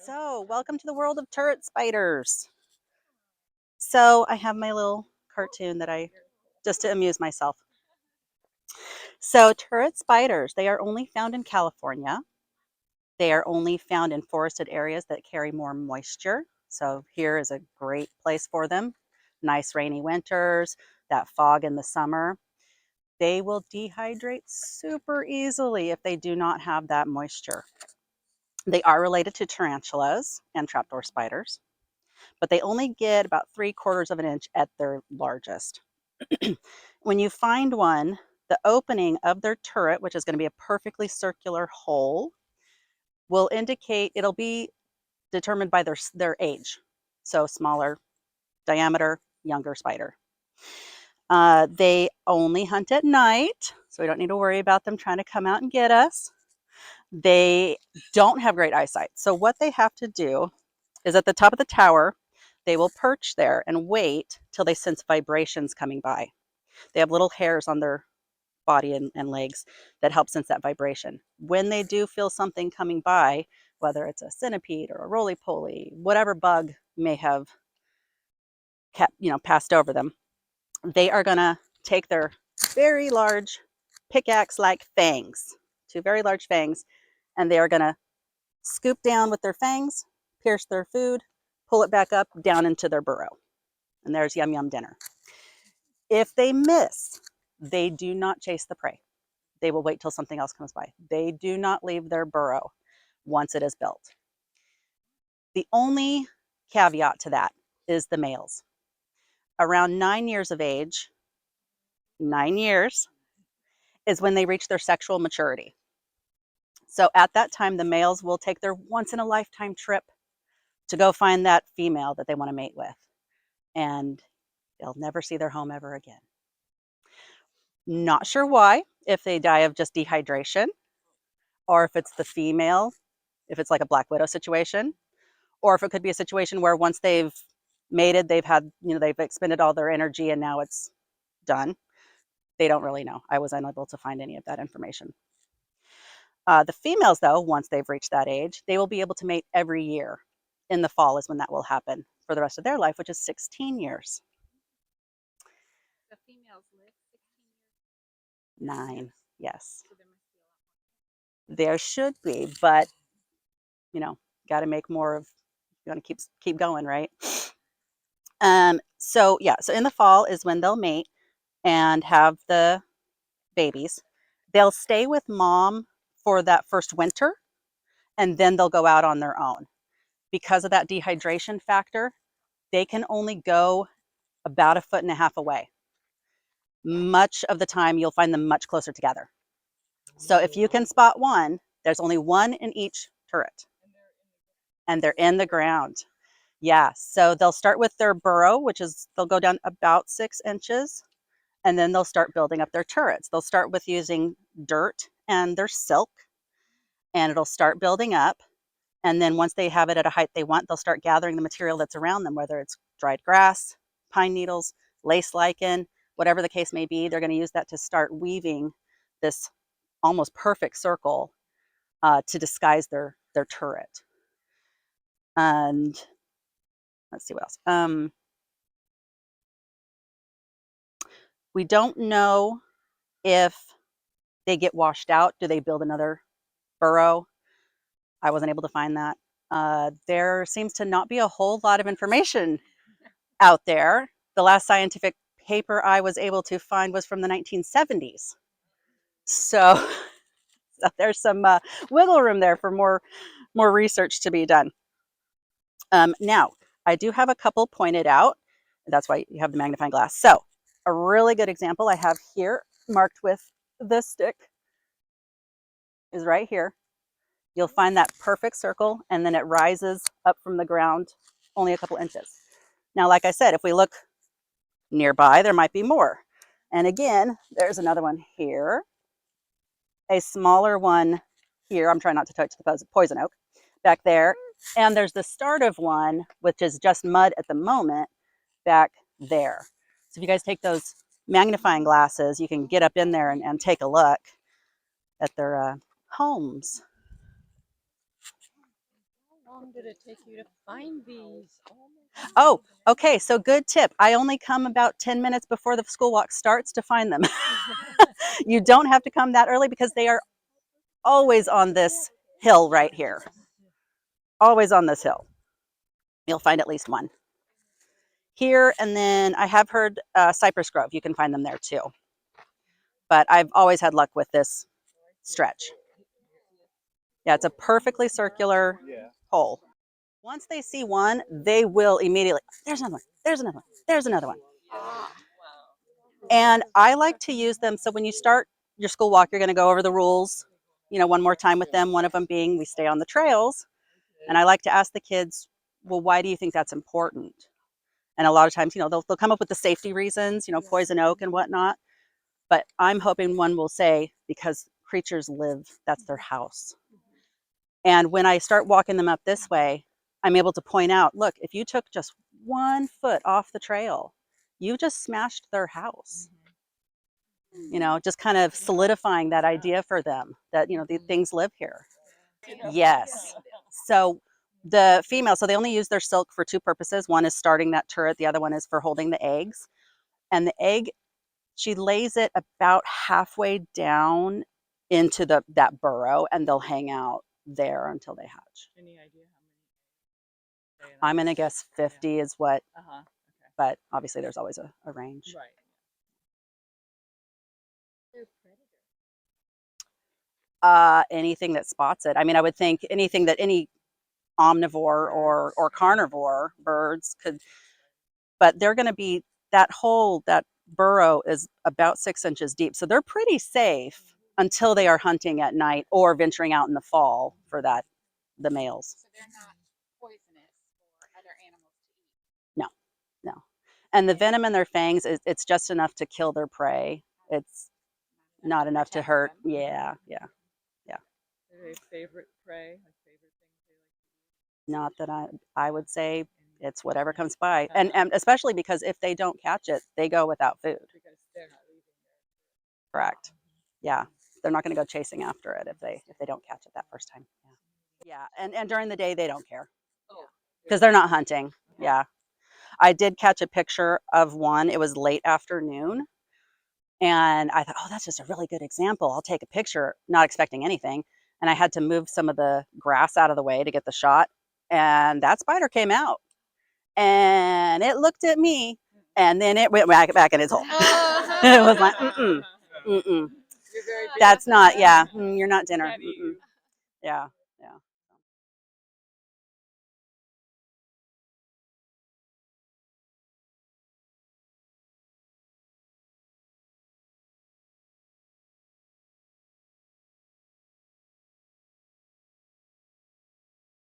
So, welcome to the world of turret spiders. So, I have my little cartoon that I just to amuse myself. So, turret spiders, they are only found in California. They are only found in forested areas that carry more moisture. So, here is a great place for them. Nice rainy winters, that fog in the summer. They will dehydrate super easily if they do not have that moisture. They are related to tarantulas and trapdoor spiders, but they only get about 3/4 of an inch at their largest. When you find one, the opening of their turret, which is going to be a perfectly circular hole, will indicate it'll be determined by their age. So smaller diameter, younger spider. They only hunt at night, so we don't need to worry about them trying to come out and get us. They don't have great eyesight. So what they have to do is at the top of the tower, they will perch there and wait till they sense vibrations coming by. They have little hairs on their body and legs that help sense that vibration. When they do feel something coming by, whether it's a centipede or a roly-poly, whatever bug may have passed over them, they are going to take their very large pickaxe-like fangs, two very large fangs, and they are going to scoop down with their fangs, pierce their food, pull it back up down into their burrow. And there's yum yum dinner. If they miss, they do not chase the prey. They will wait till something else comes by. They do not leave their burrow once it is built. The only caveat to that is the males. Around 9 years of age, 9 years, is when they reach their sexual maturity. So at that time, the males will take their once in a lifetime trip to go find that female that they want to mate with. And they'll never see their home ever again. Not sure why, if they die of just dehydration, or if it's the female, if it's like a Black Widow situation, or if it could be a situation where once they've mated, they've had, they've expended all their energy and now it's done. They don't really know. I was unable to find any of that information. The females, though, once they've reached that age, they will be able to mate every year. In the fall is when that will happen for the rest of their life, which is 16 years. The females live 16 years? 9, yes. So there must be a lot more. There should be, but, got to make more of, you want to keep going, right? So in the fall is when they'll mate and have the babies. They'll stay with mom for that first winter, and then they'll go out on their own. Because of that dehydration factor, they can only go about 1.5 feet away. Much of the time, you'll find them much closer together. So if you can spot one, there's only one in each turret. And they're in the ground. Yeah, so they'll start with their burrow, which is they'll go down about 6 inches, and then they'll start building up their turrets. They'll start with using dirt and their silk, and it'll start building up. And then once they have it at a height they want, they'll start gathering the material that's around them, whether it's dried grass, pine needles, lace lichen, whatever the case may be. They're going to use that to start weaving this almost perfect circle to disguise their turret. And let's see what else. We don't know if they get washed out. Do they build another burrow? I wasn't able to find that. There seems to not be a whole lot of information out there. The last scientific paper I was able to find was from the 1970s. So there's some wiggle room there for more research to be done. Now, I do have a couple pointed out. That's why you have the magnifying glass. So a really good example I have here marked with this stick is right here. You'll find that perfect circle, and then it rises up from the ground only a couple inches. Now, like I said, if we look nearby, there might be more. And again, there's another one here, a smaller one here. I'm trying not to touch the poison oak back there. And there's the start of one, which is just mud at the moment, back there. So if you guys take those magnifying glasses, you can get up in there and take a look at their homes. long did it take you to find these? Oh, okay. So good tip. I only come about 10 minutes before the school walk starts to find them. You don't have to come that early because they are always on this hill right here. Always on this hill. You'll find at least one here. And then I have heard Cypress Grove. You can find them there too. But I've always had luck with this stretch. Yeah, it's a perfectly circular hole. Once they see one, they will immediately, there's another one, there's another one, there's another one. And I like to use them. So when you start your school walk, you're going to go over the rules, one more time with them. One of them being we stay on the trails. And I like to ask the kids, well, why do you think that's important? And a lot of times, they'll come up with the safety reasons, poison oak and whatnot. But I'm hoping one will say, because creatures live, that's their house. And when I start walking them up this way, I'm able to point out, look, if you took just 1 foot off the trail, you just smashed their house. Just kind of solidifying that idea for them that, the things live here. Yes. So the female, so they only use their silk for 2 purposes. One is starting that turret. The other one is for holding the eggs. And the egg, she lays it about halfway down into that burrow, and they'll hang out there until they hatch. Any idea how many? I'm going to guess 50 is what, Okay. but obviously there's always a range. Right. Anything that spots it. I mean, I would think anything that any omnivore or carnivore birds could, but they're going to be, that burrow is about 6 inches deep. So they're pretty safe until they are hunting at night or venturing out in the fall for the males. So they're not poisonous for other animals to eat. No. And the venom in their fangs, it's just enough to kill their prey. It's not enough to hurt. Them. Yeah. Are they favorite prey? Like favorite things they like to eat? Not that I would say it's whatever comes by. And especially because if they don't catch it, they go without food. Because they're not leaving there. Correct. Yeah. They're not going to go chasing after it if they don't catch it that first time. Yeah. And during the day they don't care. Because they're not hunting. Yeah. I did catch a picture of one. It was late afternoon. And I thought, oh, that's just a really good example. I'll take a picture, not expecting anything. And I had to move some of the grass out of the way to get the shot. And that spider came out. And it looked at me. And then it went back in its hole. It was like, mm-mm. You're very That's not, yeah. You're not dinner. Yeah.